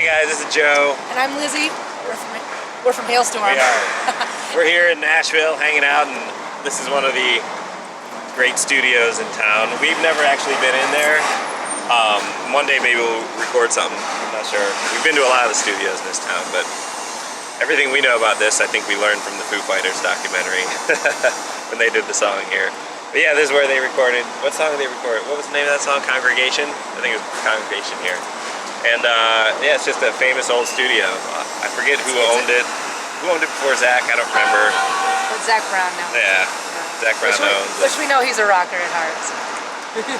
guys, this is Joe. And I'm Lzzy. We're from Halestorm. We are. We're here in Nashville hanging out, and this is one of the great studios in town. We've never actually been in there. One day maybe we'll record something. I'm not sure. We've been to a lot of the studios in this town, but everything we know about this, I think we learned from the Foo Fighters documentary when they did the song here. But yeah, this is where they recorded. What song did they record? What was the name of that song? Congregation? I think it was Congregation here. And yeah, it's just a famous old studio. I forget who owned it. Who owned it before Zach? I don't remember. But Zach Brown now. Yeah, Zach Brown owns it. Which we know he's a rocker at heart.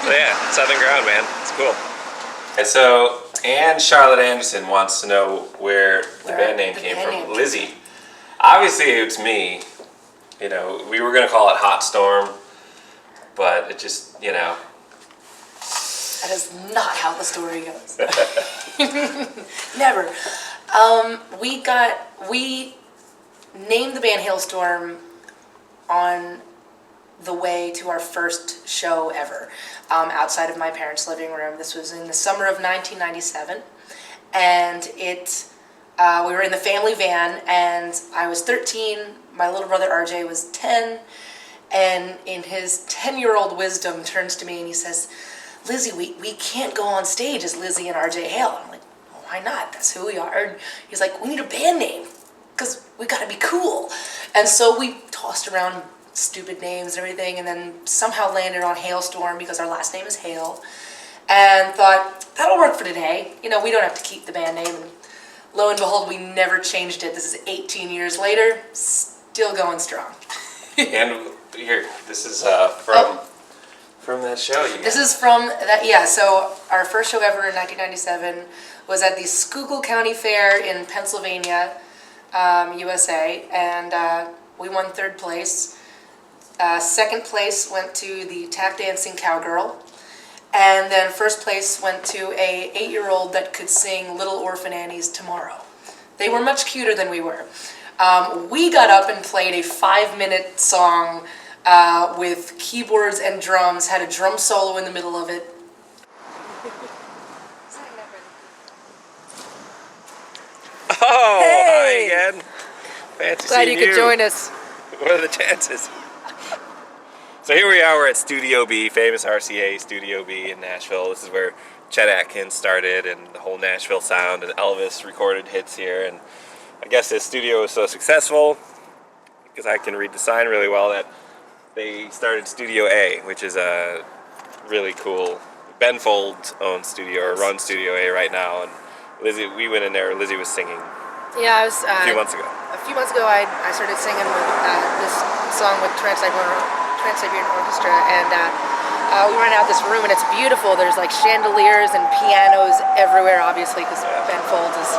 So yeah, Southern Ground, man. It's cool. And so, Ann Charlotte Anderson wants to know where the band name came from. Lzzy. Obviously, it's me. You know, we were going to call it Hot Storm, but it just, you know. That is not how the story goes. Never. We named the band Halestorm on the way to our first show ever, outside of my parents' living room. This was in the summer of 1997, and we were in the family van, and I was 13, my little brother RJ was 10, and in his 10-year-old wisdom turns to me and he says, "Lzzy, we can't go on stage as Lzzy and RJ Hale." I'm like, well, why not? That's who we are. And he's like, we need a band name because we got to be cool. And so we tossed around stupid names and everything, and then somehow landed on Halestorm because our last name is Hale, and thought, that'll work for today. You know, we don't have to keep the band name. And lo and behold, we never changed it. This is 18 years later, still going strong. And here, this is from that show. This is from that, yeah. So our first show ever in 1997 was at the Schuylkill County Fair in Pennsylvania, USA, and we won third place. Second place went to the tap dancing cowgirl, and then first place went to a 8-year-old that could sing Little Orphan Annie's Tomorrow. They were much cuter than we were. We got up and played a 5-minute song with keyboards and drums, had a drum solo in the middle of it. Oh, hey! Hi again. Fancy Glad seeing you could join us. What are the chances? So here we are, we're at Studio B, famous RCA Studio B in Nashville. This is where Chet Atkins started and the whole Nashville sound, and Elvis recorded hits here. And I guess this studio was so successful, because I can read the sign really well, that they started Studio A, which is a really cool, Ben Folds owns Studio, or runs Studio A right now, and Lzzy, we went in there, Lzzy was singing. Yeah, I was a few months ago. A few months ago, I started singing with this song with Trans-Siberian Orchestra, and we ran out this room, and it's beautiful. There's like chandeliers and pianos everywhere, obviously, because Ben Folds is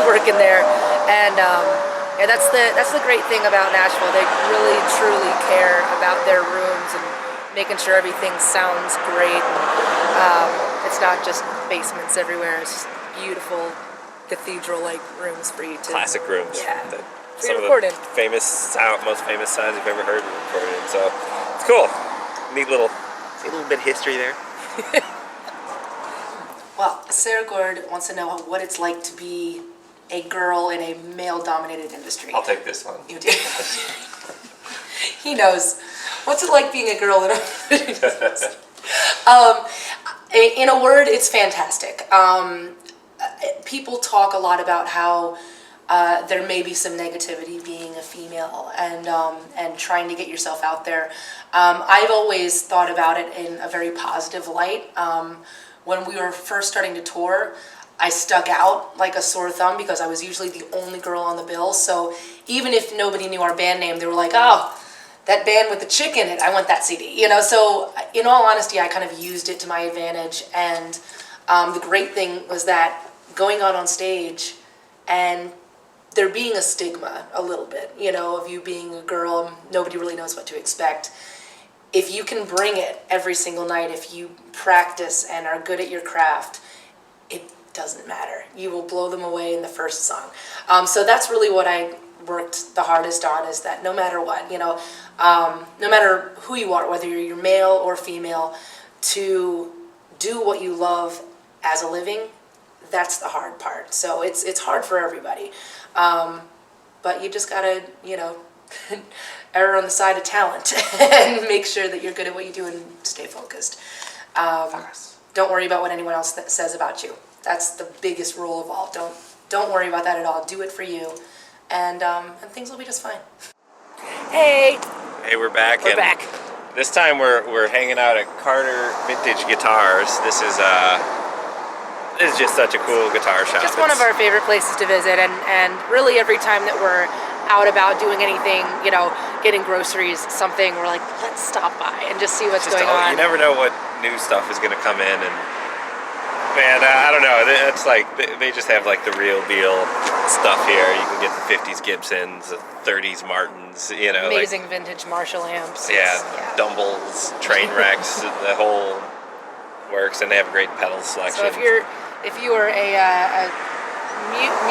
working there, and yeah, that's the great thing about Nashville. They really, truly care about their rooms and making sure everything sounds great. And, it's not just basements everywhere. It's just beautiful cathedral-like rooms for you to... Classic rooms. Yeah. Some of the most famous sounds you've ever heard recorded. So it's cool. Neat little bit of history there. Well, Sarah Gord wants to know what it's like to be a girl in a male-dominated industry. I'll take this one. You do. He knows. What's it like being a girl in a industry? In a word, it's fantastic. People talk a lot about how there may be some negativity being a female and trying to get yourself out there. I've always thought about it in a very positive light. When we were first starting to tour, I stuck out like a sore thumb because I was usually the only girl on the bill. So even if nobody knew our band name, they were like, "Oh, that band with the chick in it, I want that CD." You know, so in all honesty, I kind of used it to my advantage. And the great thing was that going out on stage and there being a stigma a little bit, you know, of you being a girl, nobody really knows what to expect. If you can bring it every single night, if you practice and are good at your craft, it doesn't matter. You will blow them away in the first song. So that's really what I worked the hardest on, is that no matter what, you know, no matter who you are, whether you're male or female, to do what you love as a living, that's the hard part. So it's hard for everybody. But you just gotta, err on the side of talent and make sure that you're good at what you do and stay focused. Don't worry about what anyone else says about you. That's the biggest rule of all. Don't worry about that at all. Do it for you, and things will be just fine. Hey, we're back. We're back. This time we're hanging out at Carter Vintage Guitars. This is just such a cool guitar shop. Just one of our favorite places to visit, and really every time that we're out about doing anything, getting groceries, something, we're like, let's stop by and just see what's going on. You never know what new stuff is going to come in, and man, I don't know. It's like they just have like the real deal stuff here. You can get the 50s Gibsons, the 30s Martins, amazing vintage Marshall amps. Yeah, Dumbles, train wrecks, the whole works, and they have a great pedal selection. So if you are a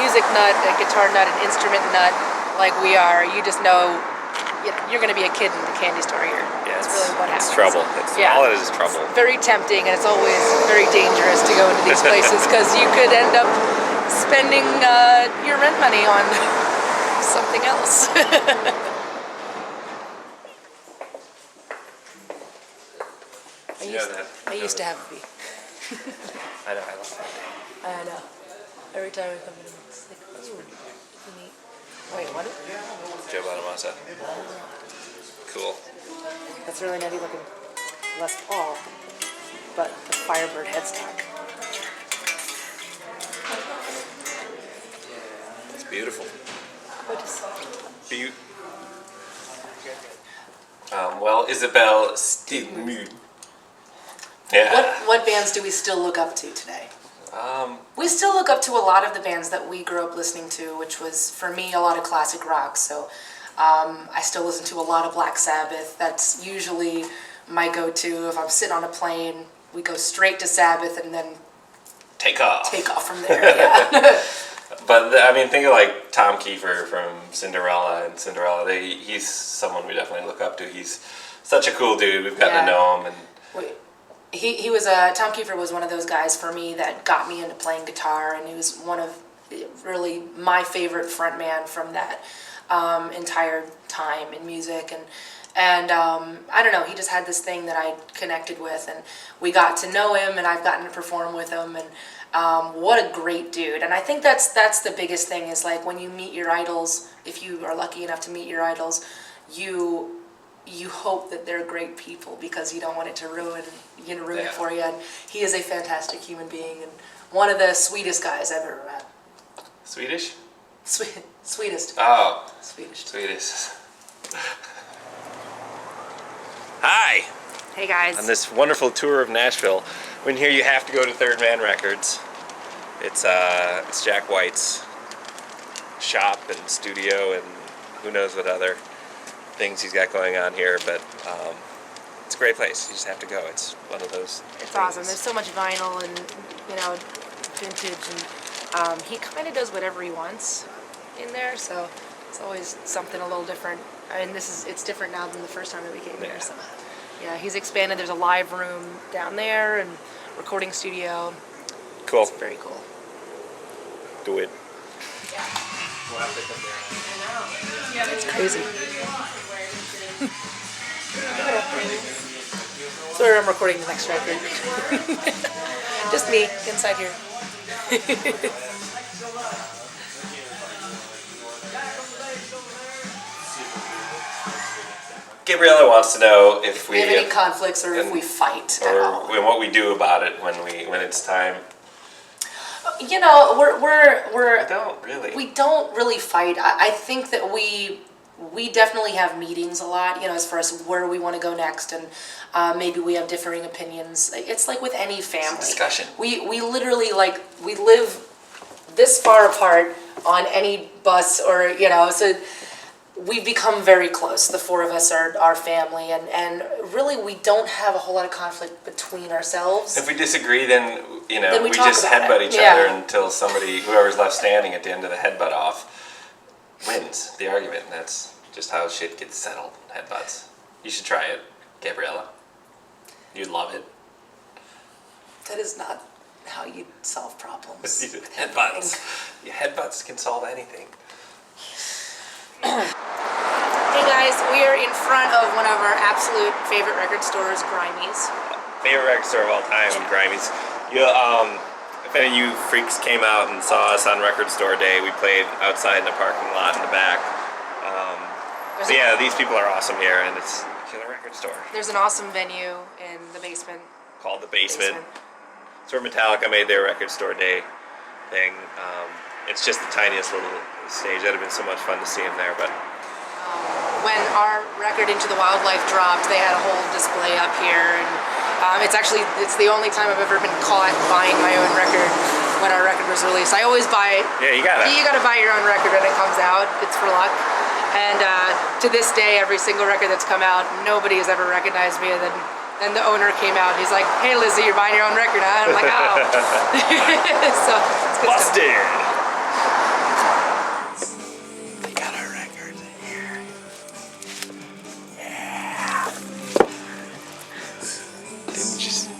music nut, a guitar nut, an instrument nut like we are, you just know you're going to be a kid in the candy store here. Yeah, that's really what happens. It's trouble. All it is trouble. It's very tempting, and it's always very dangerous to go into these places because you could end up spending your rent money on something else. I used to have a bee. I know. I love that. I know. Every time I come in, it's like, ooh, neat. Wait, what? Joe Bonamassa. Cool. That's really nutty looking Les Paul, but the Firebird headstock. It's beautiful. Well, Isabelle Stigmu. Yeah. What bands do we still look up to today? We still look up to a lot of the bands that we grew up listening to, which was, for me, a lot of classic rock. So I still listen to a lot of Black Sabbath. That's usually my go-to. If I'm sitting on a plane, we go straight to Sabbath and then take off from there. Yeah. But I mean, think of like Tom Kiefer from Cinderella and Cinderella. He's someone we definitely look up to. He's such a cool dude. We've gotten to know him, and he was Tom Kiefer was one of those guys for me that got me into playing guitar, and he was one of really my favorite frontman from that entire time in music, and I don't know, he just had this thing that I connected with, and we got to know him, and I've gotten to perform with him, and what a great dude. And I think that's the biggest thing, is like when you meet your idols, if you are lucky enough to meet your idols, you hope that they're great people because you don't want it to ruin it for you. And he is a fantastic human being and one of the sweetest guys I've ever met. Swedish? Sweetest. Oh. Swedish. Hi. Hey guys. On this wonderful tour of Nashville, when here you have to go to Third Man Records. It's Jack White's shop and studio and who knows what other things he's got going on here, but it's a great place. You just have to go. It's one of those. It's things. Awesome. There's so much vinyl and vintage, and he kind of does whatever he wants in there. So it's always something a little different. I mean, it's different now than the first time that we came here. So yeah, he's expanded. There's a live room down there and recording studio. Cool. It's very cool. Do it. Yeah. It's crazy. So I'm recording the next record. Just me inside here. Gabriella wants to know if we have any conflicts or if we fight at all. Or what we do about it when it's time. You know, we're we don't really fight. I think that we definitely have meetings a lot, as far as where we want to go next, and maybe we have differing opinions. It's like with any family. It's a discussion. We literally, we live this far apart on any bus or, so we've become very close. The four of us are our family, and really we don't have a whole lot of conflict between ourselves. If we disagree, then we just about headbutt each other until whoever's left standing at the end of the headbutt off wins the argument. And that's just how shit gets settled. Headbutts. You should try it, Gabriella. You'd love it. That is not how you solve problems. Headbutts. Yeah, headbutts can solve anything. Hey guys, we are in front of one of our absolute favorite record stores, Grimey's. Favorite record store of all time, Grimey's. You, if any of you freaks came out and saw us on Record Store Day, we played outside in the parking lot in the back. So yeah, these people are awesome here, and it's a killer record store. There's an awesome venue in the basement. Called The Basement. It's where Metallica made their Record Store Day thing. It's just the tiniest little stage. That'd have been so much fun to see him there, but When our record Into the Wildlife dropped, they had a whole display up here, and it's the only time I've ever been caught buying my own record when our record was released. I always buy. Yeah, you gotta buy your own record when it comes out. It's for luck. And to this day, every single record that's come out, nobody has ever recognized me. And then the owner came out. He's like, "Hey, Lzzy, you're buying your own record, huh?" And I'm like, "Oh." So it's good busted. stuff. We got our records here. Didn't just.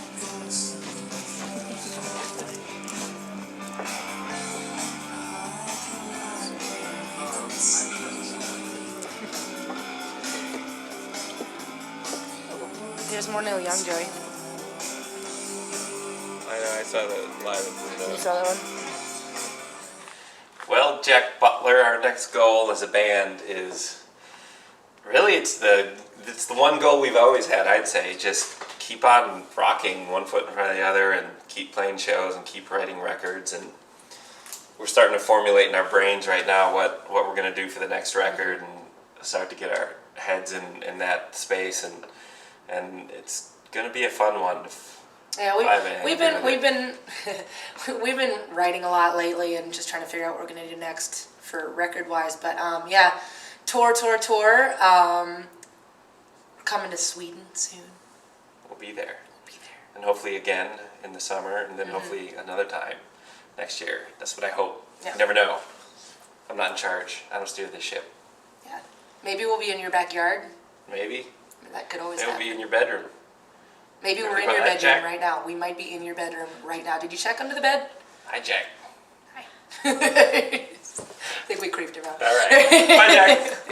There's more Neil Young, Joey. I know, I saw that live. You saw that one? Well, Jack Butler, our next goal as a band is really it's the one goal we've always had. I'd say just keep on rocking one foot in front of the other and keep playing shows and keep writing records. And we're starting to formulate in our brains right now what we're gonna do for the next record and start to get our heads in that space and it's gonna be a fun one. Yeah, we've been writing a lot lately and just trying to figure out what we're gonna do next for record wise. But yeah, tour. Coming to Sweden soon. We'll be there. And hopefully again in the summer, and then hopefully another time next year. That's what I hope. Yeah. You never know. I'm not in charge. I don't steer this ship. Yeah, maybe we'll be in your backyard. Maybe. That could always Maybe happen. we'll be in your bedroom. Maybe we're in your bedroom right now. We might be in your bedroom right now. Did you check under the bed? Hi, Jack. Hi. I think we creeped him out. All right. Bye, Jack.